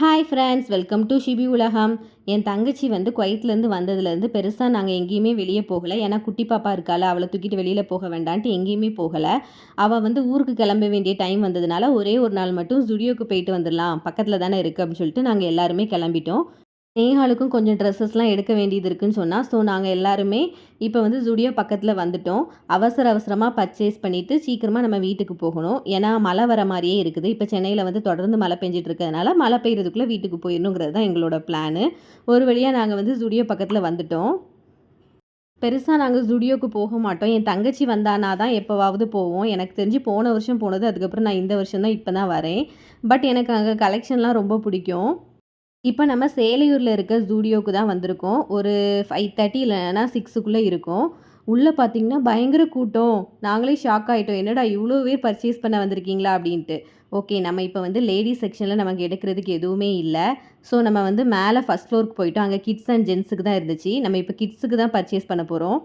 Hi friends, welcome to Shibi உலகம். என் தங்கச்சி குவைத்லேருந்து வந்ததுலேருந்து பெருசாக நாங்கள் எங்கேயுமே வெளியே போகலை. ஏன்னா குட்டி பாப்பா இருக்கால, அவளை தூக்கிட்டு வெளியில் போக வேண்டான்ட்டு எங்கேயுமே போகலை. அவள் ஊருக்கு கிளம்ப வேண்டிய டைம் வந்ததுனால ஒரே ஒரு நாள் மட்டும் ஜுடியோக்கு போயிட்டு வந்துடலாம், பக்கத்தில் தானே இருக்குது அப்படின்னு சொல்லிட்டு நாங்கள் எல்லாருமே கிளம்பிட்டோம். நேஹாலுக்கும் கொஞ்சம் ட்ரெஸ்ஸஸ்லாம் எடுக்க வேண்டியது இருக்குன்னு சொன்னால், ஸோ நாங்கள் எல்லாருமே இப்போ ஜுடியோ பக்கத்தில் வந்துட்டோம். அவசரமாக பர்ச்சேஸ் பண்ணிவிட்டு சீக்கிரமாக நம்ம வீட்டுக்கு போகணும். ஏன்னா மழை வர மாதிரியே இருக்குது. இப்போ சென்னையில் தொடர்ந்து மழை பெஞ்சிட்டு இருக்கிறதுனால மழை பெய்யறதுக்குள்ளே வீட்டுக்கு போயிடணுங்கிறது தான் எங்களோட பிளானு. ஒரு வழியாக நாங்கள் ஜுடியோ பக்கத்தில் வந்துட்டோம். பெருசாக நாங்கள் ஜுடியோக்கு போக மாட்டோம். என் தங்கச்சி வந்தானா தான் எப்போவாவது போவோம். எனக்கு தெரிஞ்சு போன வருஷம் போனது, அதுக்கப்புறம் நான் இந்த வருஷம் தான் இப்போ தான் வரேன். பட் எனக்கு அங்கே கலெக்ஷன்லாம் ரொம்ப பிடிக்கும். இப்போ நம்ம சேலையூரில் இருக்க ஜூடியோக்கு தான் வந்திருக்கோம். ஒரு 5:30 இல்லைன்னா 6க்குள்ளே இருக்கும். உள்ளே பார்த்தீங்கன்னா பயங்கர கூட்டம். நாங்களே ஷாக் ஆகிட்டோம். என்னடா இவ்வளோ பேர் பர்ச்சேஸ் பண்ண வந்திருக்கீங்களா அப்படின்ட்டு. ஓகே, நம்ம இப்போ லேடீஸ் செக்ஷனில் நமக்கு எடுக்கிறதுக்கு எதுவுமே இல்லை. ஸோ நம்ம மேலே ஃபஸ்ட் ஃப்ளோருக்கு போயிட்டோம். அங்கே கிட்ஸ் அண்ட் ஜென்ஸுக்கு தான் இருந்துச்சு. நம்ம இப்போ கிட்ஸுக்கு தான் பர்ச்சேஸ் பண்ண போகிறோம்.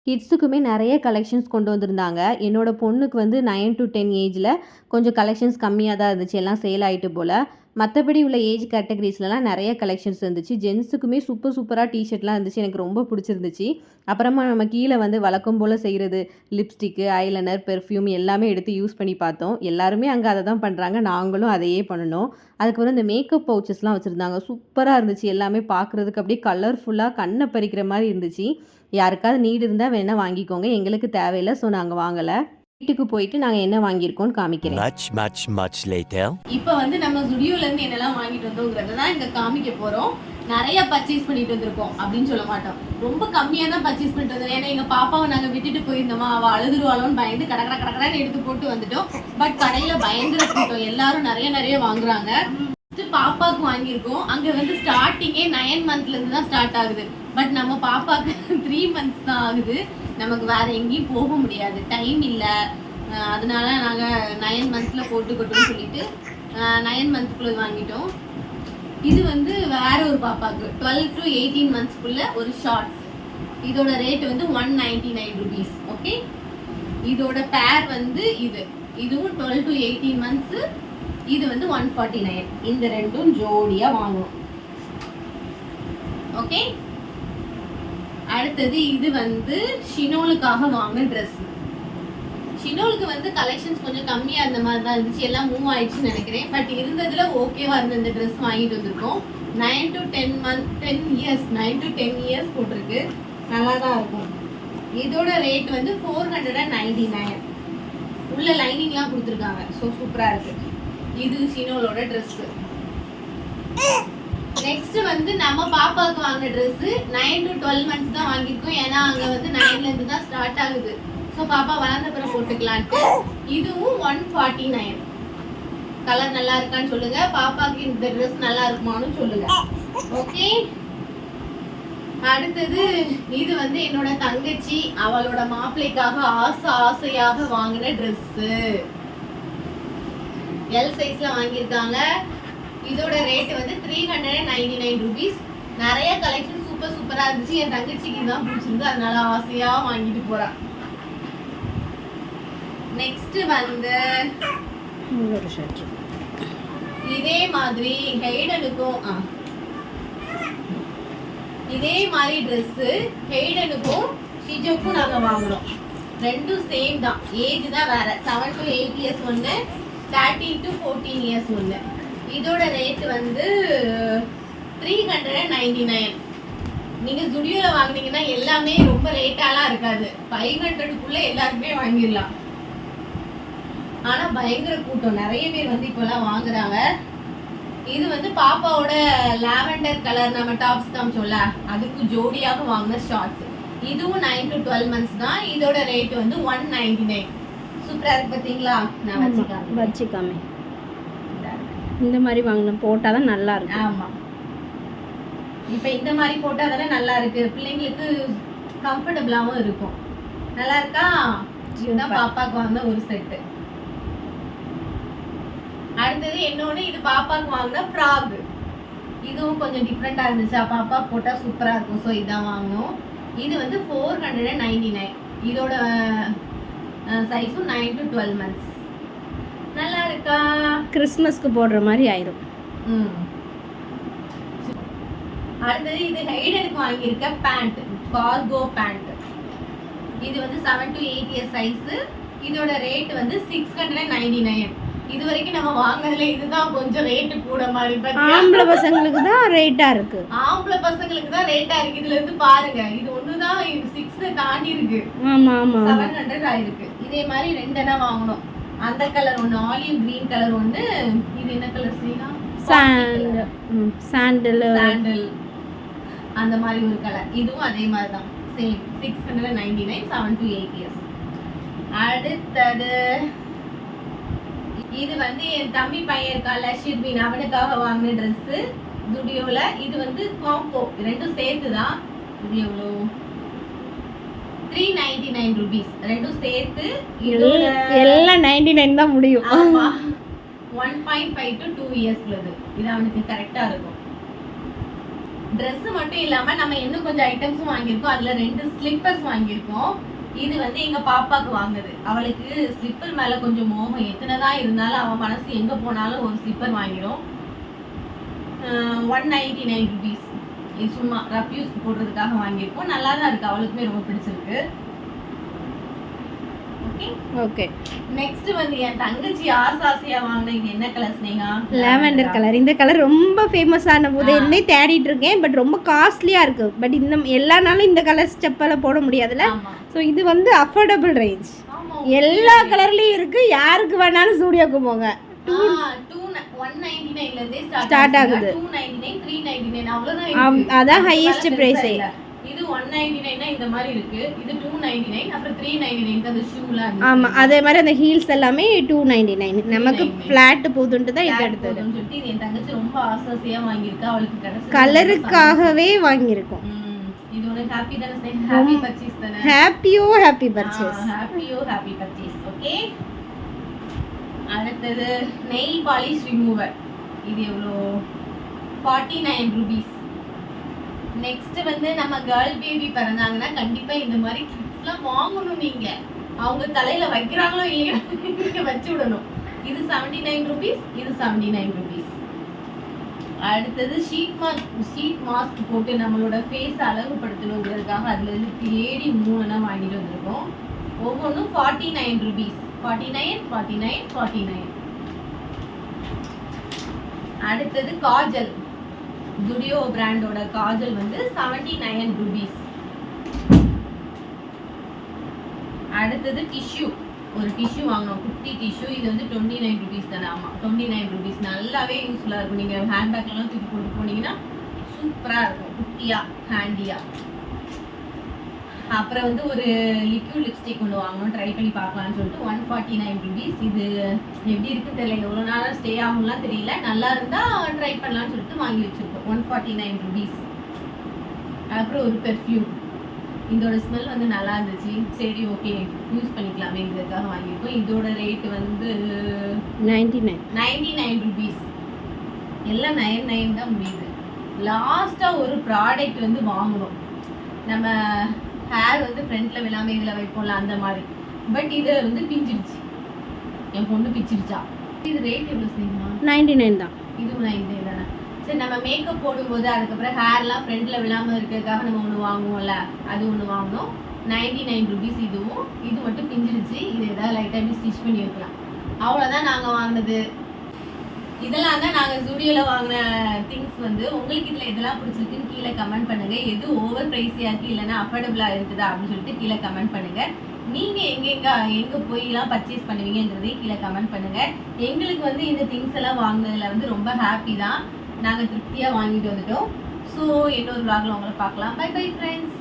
கிட்ஸுக்குமே நிறைய கலெக்ஷன்ஸ் கொண்டு வந்திருந்தாங்க. என்னோடய பொண்ணுக்கு 9 to 10 ஏஜில் கொஞ்சம் கலெக்ஷன்ஸ் கம்மியாக தான் இருந்துச்சு. எல்லாம் சேல் ஆகிட்டு போல். மற்றபடி உள்ள ஏஜ் கேட்டகரிஸ்லலாம் நிறைய கலெக்ஷன்ஸ் இருந்துச்சு. ஜென்ஸுக்குமே சூப்பராக டிஷர்ட்லாம் இருந்துச்சு. எனக்கு ரொம்ப பிடிச்சிருந்துச்சு. அப்புறமா நம்ம கீழே வழக்கம் போல் செய்கிறது, லிப்ஸ்டிக்கு, ஐலைனர், பெர்ஃப்யூம் எல்லாமே எடுத்து யூஸ் பண்ணி பார்த்தோம். எல்லாருமே அங்கே அதை தான் பண்ணுறாங்க. நாங்களும் அதையே பண்ணணும். அதுக்கப்புறம் இந்த மேக்கப் பவுச்சஸ்லாம் வச்சுருந்தாங்க. சூப்பராக இருந்துச்சு. எல்லாமே பார்க்குறதுக்கு அப்படியே கலர்ஃபுல்லாக கண்ணை பறிக்கிற மாதிரி இருந்துச்சு. யாருக்காவது நீடு இருந்தால் வேணால் வாங்கிக்கோங்க. எங்களுக்கு தேவையில்லை, ஸோ நாங்கள் வாங்கலை. வீட்டுக்கு போயிட்டு நாங்கள் என்ன வாங்கியிருக்கோம்னு காமிக்கிறேன். இப்போ நம்ம ஜுடியோலேருந்து என்னெல்லாம் வாங்கிட்டு வந்தோங்கிறத தான் இங்கே காமிக்க போகிறோம். நிறைய பர்ச்சேஸ் பண்ணிட்டு வந்திருக்கோம் அப்படின்னு சொல்ல மாட்டோம். ரொம்ப கம்மியாக தான் பர்ச்சேஸ் பண்ணிட்டு வந்தோம். ஏன்னா எங்கள் பாப்பாவை நாங்கள் விட்டுட்டு போயிருந்தோமா, அவள் அழுதுருவாளோன்னு பயந்து கடற்கடன்னு எடுத்து போட்டு வந்துட்டோம். பட் கடையில் பயங்கர கூட்டம், எல்லாரும் நிறைய வாங்குறாங்க. பாப்பாவுக்கு வாங்கியிருக்கோம். அங்கே ஸ்டார்டிங்கே 9 மந்த்லேருந்து தான் ஸ்டார்ட் ஆகுது. பட் நம்ம பாப்பாவுக்கு 3 மந்த்ஸ் தான் ஆகுது. நமக்கு வேறு எங்கேயும் போக முடியாது, டைம் இல்லை. அதனால நாங்கள் 9 மந்த்ஸில் போட்டுக்கட்டும்னு சொல்லிட்டு 9 மந்த்ஸ்க்குள்ளே வாங்கிட்டோம். இது வேற ஒரு பாப்பாவுக்கு 12 to 18 மந்த்ஸ்க்குள்ள ஒரு ஷார்ட்ஸ். இதோட ரேட் 199 rupees. ஓகே, இதோட பேர் இதுவும் 12 to 18 மந்த்ஸ். இது 149. இந்த ரெண்டும் ஜோடியாக வாங்கணும். ஓகே, அடுத்தது இது ஷினோலுக்காக வாங்கின ட்ரெஸ். ஷினோலுக்கு கலெக்ஷன்ஸ் கொஞ்சம் கம்மியாக இருந்த மாதிரி தான் இருந்துச்சு. எல்லாம் மூவ் ஆயிடுச்சுன்னு நினைக்கிறேன். பட் இருந்ததுல ஓகேவா இருந்த இந்த ட்ரெஸ் வாங்கிட்டு வந்திருக்கோம். 9 to 10 இயர்ஸ் போட்டிருக்கு. நல்லா தான் இருக்கும். இதோட ரேட் 499. உள்ள லைனிங்லாம் கொடுத்துருக்காங்க. ஸோ சூப்பராக இருக்கு. இது ஷினோலோட ட்ரெஸ்ஸு. நெக்ஸ்ட் நம்ம பாப்பாவுக்கு வாங்கின ட்ரெஸ் 9 to 12 மந்த்ஸ் தான் வாங்கியிருக்கோம். ஏன்னா அங்கே 9லேருந்து தான் ஸ்டார்ட் ஆகுது. ஸோ பாப்பா வளர்ந்த பிறகு போட்டுக்கலான்ட்டு. இதுவும் 149. கலர் நல்லா இருக்கான்னு சொல்லுங்க. பாப்பாவுக்கு இந்த ட்ரெஸ் நல்லா இருக்குமான்னு சொல்லுங்க. ஓகே, அடுத்தது இது என்னோட தங்கச்சி அவளோட மாப்பிள்ளைக்காக ஆசையாக வாங்கின ட்ரெஸ்ஸு. எல் சைஸ்ல வாங்கியிருக்காங்க. இதோட ரேட் 399 rupees. நிறைய கலெக்ஷன் சூப்பரா இருந்துச்சு. என் தங்கச்சிக்கு தான் பிடிச்சிருந்து, அதனால ஆசையா வாங்கிட்டு போறா. நெக்ஸ்ட் இதே மாதிரி ஹெய்டனுக்கும் இதே மாதிரி ட்ரெஸ் ஹெய்டனுக்கும் ஷிஜோக்கும் நாங்க வாங்குறோம். ரெண்டும் சேம் தான். ஏஜ் தான் வேற. 7 to 8 இயர்ஸ் ஒன்று, 13 to 14 இயர்ஸ் ஒன்று. இதோட ரேட் 399. நீங்க ஜுடியோல வாங்குனீங்கன்னா எல்லாமே ரொம்ப ரேட்டாலாம் இருக்காது. 500க்குள்ள எல்லாருமே வாங்கிடலாம். ஆனா பயங்கர கூட்டம், நிறைய பேர் இப்பெல்லாம் வாங்குறாங்க. இது பாப்பாவோட லாவெண்டர் கலர் நம்ம டாப்ஸ் காமிச்சோம்ல, அதுக்கு ஜோடியாக வாங்கின ஷார்ட்ஸ். இதுவும் 9 to 12 மந்த்ஸ் தான். இதோட ரேட் 199. சூப்பரா இருக்கு பாத்தீங்களா? நான் வச்சுக்காமே இந்த மாதிரி வாங்கணும், போட்டால் தான் நல்லா இருக்கும். ஆமாம், இப்போ இந்த மாதிரி போட்டால் தானே நல்லா இருக்கு. பிள்ளைங்களுக்கு கம்ஃபர்டபுளாகவும் இருக்கும். நல்லா இருக்கா? இதுதான் பாப்பாவுக்கு வாங்கின ஒரு செட்டு. அடுத்தது இன்னொன்று, இது பாப்பாவுக்கு வாங்கின ஃப்ராக். இதுவும் கொஞ்சம் டிஃப்ரெண்டாக இருந்துச்சா, பாப்பா போட்டால் சூப்பராக இருக்கும். ஸோ இதான் வாங்கணும். இது 499. இதோட சைஸும் 9 to 12 மந்த்ஸ். நல்லா இருக்கா? கிறிஸ்மஸ்க்கு போடுற மாதிரி ஆயிடும். அடுத்தது இது ஹைடனுக்கு வாங்கியிருக்க பேண்ட், கார்கோ பேண்ட். இது வந்து 7 to 8 இயர்ஸ் சைஸ். இதோட ரேட் வந்து 699. இது வரைக்கும் நம்ம வாங்குறதுல இதுதான் கொஞ்சம் ரேட் கூட மாதிரி. ஆம்பளை பசங்களுக்கு தான் ரேட்டா இருக்கு. ஆம்பளை பசங்களுக்கு தான் ரேட்டா இருக்கு. இதுல இருந்து பாருங்க, இது ஒண்ணுதான் 6 தாண்டி இருக்கு. ஆமா ஆமா 700 ஆயிருக்கு. இதே மாதிரி ரெண்டனா வாங்கணும். அந்த கலர் ஒண்ணு, ஆலிவ் கிரீன் கலர் ஒண்ணு. இது என்ன கலர் ஸ்ரீனா? சாண்டல் அந்த மாதிரி ஒரு கலர். இதுவும் அதே மாதிரி தான், சேம் 699, 7 to 8 இயர்ஸ். அடுத்தது இது வந்து என் தம்பி பையன் இருக்கால ஷிர்வின், அவனுக்காக வாங்கின ட்ரெஸ் ஜுடியோல. இது வந்து காம்போ, ரெண்டும் சேர்த்து தான். இது எவ்வளோ? 399 rupees. ரெண்டும் சேர்த்து எல்லாம் 99 தான் முடியும். ஆமா, 1.5 to 2 இயர்ஸ் உள்ளது. இது அவனுக்கு கரெக்டா இருக்கும். ட்ரெஸ் மட்டும் இல்லாம நம்ம இன்னும் கொஞ்சம் ஐட்டம்ஸும் வாங்கியிருக்கோம். அதுல 2 ஸ்லிப்பர்ஸ் வாங்கியிருக்கோம். இது வந்து எங்க பாப்பாக்கு வாங்குது. அவளுக்கு ஸ்லிப்பர் மேல கொஞ்சம் மோகம். எத்தனைதான் இருந்தாலும் அவன் மனசு எங்க போனாலும் ஒரு ஸ்லிப்பர் வாங்கிடும். 199 rupees. இது சும்மா ரஃப் யூஸ் போடுறதுக்காக வாங்கியிருக்கோம். நல்லா தான் இருக்கு, அவளுக்குமே ரொம்ப பிடிச்சிருக்கு. ஓகே, நெக்ஸ்ட் வந்து என் தங்கச்சி ஆசாசியா வாங்கின இது என்ன கலர் ஸ்னேகா? Lavender colour. இந்த கலர் ரொம்ப ஃபேமஸ் ஆன போது என்னே தேடிட்டு இருக்கேன். பட் ரொம்ப காஸ்ட்லியா இருக்கு. பட் இந்த எல்லா நாளும் இந்த கலர் செப்பல போட முடியாதுல. ஸோ இது வந்து அஃபோர்டபுள் ரேஞ்ச். எல்லா கலர்லயும் இருக்கு. யாருக்கு வேணாலும் ஸ்டூடியோக்கு போங்க. 199 ல இருந்தே ஸ்டார்ட் ஆகுது. 299, 399 அவ்வளவுதான். அதான் ஹையஸ்ட் பிரைஸ். இது 199 இந்த மாதிரி இருக்கு. இது 299, அப்புறம் 399 அந்த ஷூல. ஆமா, அதே மாதிரி அந்த ஹீல்ஸ் எல்லாமே 299. நமக்கு ஃபிளாட் போதுன்ட்டு தான் இது எடுத்தது. இது என் தங்கச்சி ரொம்ப ஆசையா வாங்கியிருக்கா. அவளுக்கு கடைசி கலருக்காகவே வாங்கியிருக்கோம். இது ஒரு ஹாப்பி தானே? ஹாப்பி பர்ச்சேஸ் தானே? Happy purchase. Happy purchase. Okay, அடுத்தது நெயில் பாலிஷ் ரிமூவர். இது எவ்வளோ? 49 rupees. நெக்ஸ்ட் வந்து நம்ம கேர்ள் பேபி பிறந்தாங்கன்னா கண்டிப்பா இந்த மாதிரி கிட்ஸ்லாம் வாங்கணும். நீங்க அவங்க தலையில வைக்கிறாங்களோ இல்லையோ நீங்க வச்சு விடணும். இது 79 rupees. இது 79 rupees. அடுத்தது ஷீட் மாஸ்க் போட்டு நம்மளோட ஃபேஸ் அழகுபடுத்தணுங்கிறதுக்காக அதுல இருந்து தேடி 3 வாங்கிட்டு வந்திருக்கோம். ஒவ்வொன்றும் 49 rupees. 49. அடுத்தது காஜல், ஜுடியோ பிராண்டோட காஜல் வந்து 79 rupees. அடுத்தது டிஷ்யூ, ஒரு டிஷ்யூ வாங்கணும், குட்டி டிஷ்யூ. இது வந்து 29 rupees தானே? ஆமா, 29 rupees. நல்லாவே யூஸ்ஃபுல்லா இருக்கும். நீங்க ஹேண்ட்பேக்லாம் தூக்கி போட்டு போனீங்கன்னா சூப்பரா இருக்கும், குட்டியா ஹேண்டியா. அப்புறம் வந்து ஒரு லிக்விட் லிப்ஸ்டிக் ஒன்று வாங்கணும், ட்ரை பண்ணி பார்க்கலாம்னு சொல்லிட்டு 149 rupees. இது எப்படி இருக்குன்னு தெரியல, எவ்வளோ நாளாக ஸ்டே ஆகும்லாம் தெரியல. நல்லா இருந்தால் ட்ரை பண்ணலாம்னு சொல்லிட்டு வாங்கி வச்சுருக்கோம். 149 rupees. அப்புறம் ஒரு பெர்ஃப்யூம். இதோட ஸ்மெல் வந்து நல்லா இருந்துச்சு. சரி, ஓகே, யூஸ் பண்ணிக்கலாமேங்கிறதுக்காக வாங்கியிருக்கோம். இதோட ரேட் வந்து 99 rupees. எல்லாம் 99 தான் முடியுது. லாஸ்ட்டாக ஒரு ப்ராடக்ட் வந்து வாங்கணும். நம்ம ஹேர் வந்து ஃப்ரண்ட்ல விழாம இதில் வைப்போம்ல, அந்த மாதிரி. பட் இது வந்து பிஞ்சிடுச்சு, என் பொண்ணு பிச்சிருச்சா. இது ரேட் எவ்வளோ செய்யுமா? 99 தான். இதுவும் 99 தானே? சரி, நம்ம மேக்கப் போடும்போது அதுக்கப்புறம் ஹேர்லாம் ஃப்ரண்ட்ல விழாம இருக்கிறதுக்காக நம்ம ஒன்று வாங்குவோம்ல, அது ஒன்று வாங்கணும். 99 rupees. இதுவும் இது மட்டும் பிஞ்சிடுச்சு. இது ஏதாவது லைட்டாக ஸ்டிச் பண்ணி வைக்கலாம். அவ்வளோதான் நாங்கள் வாங்கினது. இதெல்லாம் தான் நாங்கள் ஜூடியோவில் வாங்கின திங்ஸ். வந்து உங்களுக்கு இதில் எதெல்லாம் பிடிச்சிருக்குன்னு கீழே கமெண்ட் பண்ணுங்கள். எது ஓவர் ப்ரைஸியாக இருக்குது இல்லைன்னா அஃபோர்டபுளாக இருக்குதா அப்படின்னு சொல்லிட்டு கீழே கமெண்ட் பண்ணுங்கள். நீங்கள் எங்கே போய்லாம் பர்ச்சேஸ் பண்ணுவீங்கன்றதையும் கீழே கமெண்ட் பண்ணுங்கள். எங்களுக்கு வந்து இந்த திங்ஸ் எல்லாம் வாங்கினதில் வந்து ரொம்ப ஹாப்பி தான். நாங்கள் திருப்தியாக வாங்கிட்டு வந்துட்டோம். ஸோ இன்னொரு vlogல உங்களை பார்க்கலாம். Bye bye friends.